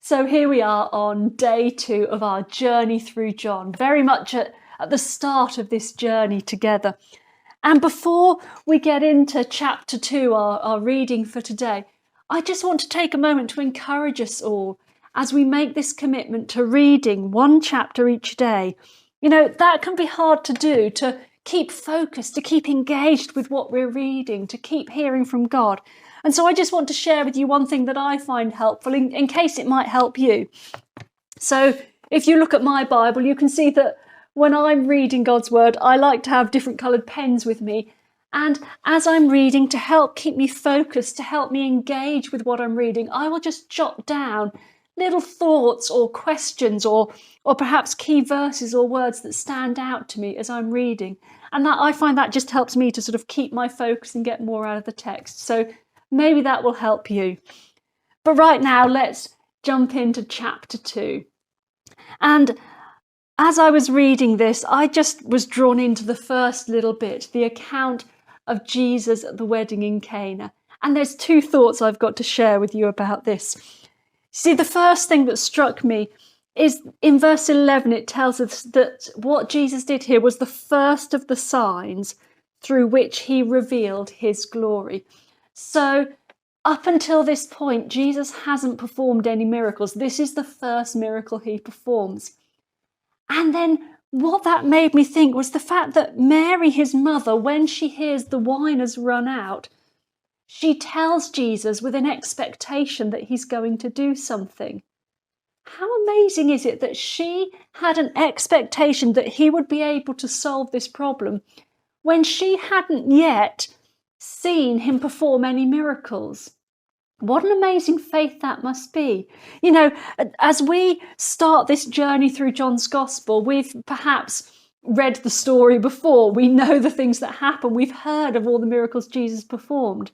So here we are on day 2 of our journey through John, very much at the start of this journey together. And before we get into chapter 2, our reading for today, I just want to take a moment to encourage us all as we make this commitment to reading one chapter each day. You know, that can be hard to do, to keep focused, to keep engaged with what we're reading, to keep hearing from God. And so I just want to share with you one thing that I find helpful in case it might help you. So if you look at my Bible, you can see that when I'm reading God's word, I like to have different coloured pens with me. And as I'm reading, to help keep me focused, to help me engage with what I'm reading, I will just jot down little thoughts or questions or perhaps key verses or words that stand out to me as I'm reading. And that I find that just helps me to sort of keep my focus and get more out of the text. So maybe that will help you. But right now, let's jump into chapter 2. And as I was reading this, I just was drawn into the first little bit, the account of Jesus at the wedding in Cana. And there's 2 thoughts I've got to share with you about this. See, the first thing that struck me is in verse 11, it tells us that what Jesus did here was the first of the signs through which he revealed his glory. So up until this point, Jesus hasn't performed any miracles. This is the first miracle he performs. And then what that made me think was the fact that Mary, his mother, when she hears the wine has run out, she tells Jesus with an expectation that he's going to do something. How amazing is it that she had an expectation that he would be able to solve this problem when she hadn't yet seen him perform any miracles? What an amazing faith that must be. You know, as we start this journey through John's Gospel, we've perhaps read the story before. We know the things that happen. We've heard of all the miracles Jesus performed.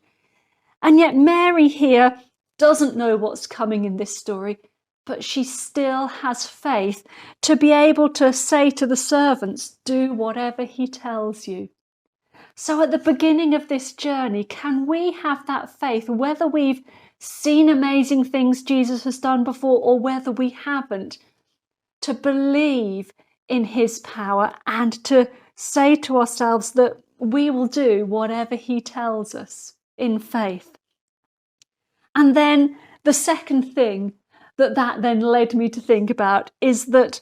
And yet Mary here doesn't know what's coming in this story, but she still has faith to be able to say to the servants, do whatever he tells you. So at the beginning of this journey, can we have that faith, whether we've seen amazing things Jesus has done before or whether we haven't, to believe in his power and to say to ourselves that we will do whatever he tells us in faith? And then the second thing that then led me to think about is that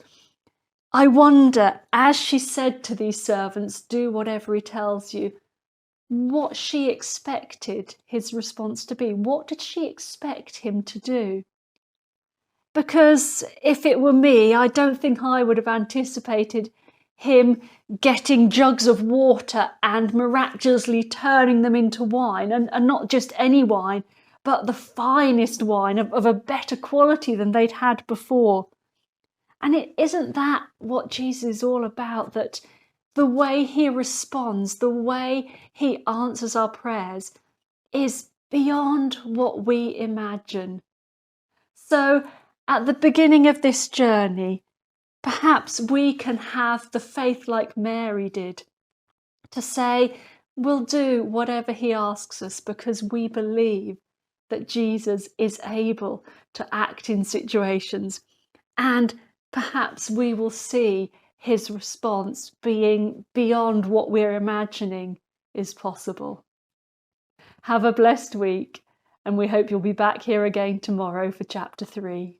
I wonder, as she said to these servants, do whatever he tells you, what she expected his response to be. What did she expect him to do? Because if it were me, I don't think I would have anticipated him getting jugs of water and miraculously turning them into wine, and not just any wine, but the finest wine of a better quality than they'd had before. And isn't that what Jesus is all about? That the way he responds, the way he answers our prayers is beyond what we imagine. So at the beginning of this journey, perhaps we can have the faith like Mary did, to say, we'll do whatever he asks us because we believe that Jesus is able to act in situations, and perhaps we will see his response being beyond what we're imagining is possible. Have a blessed week, and we hope you'll be back here again tomorrow for chapter 3.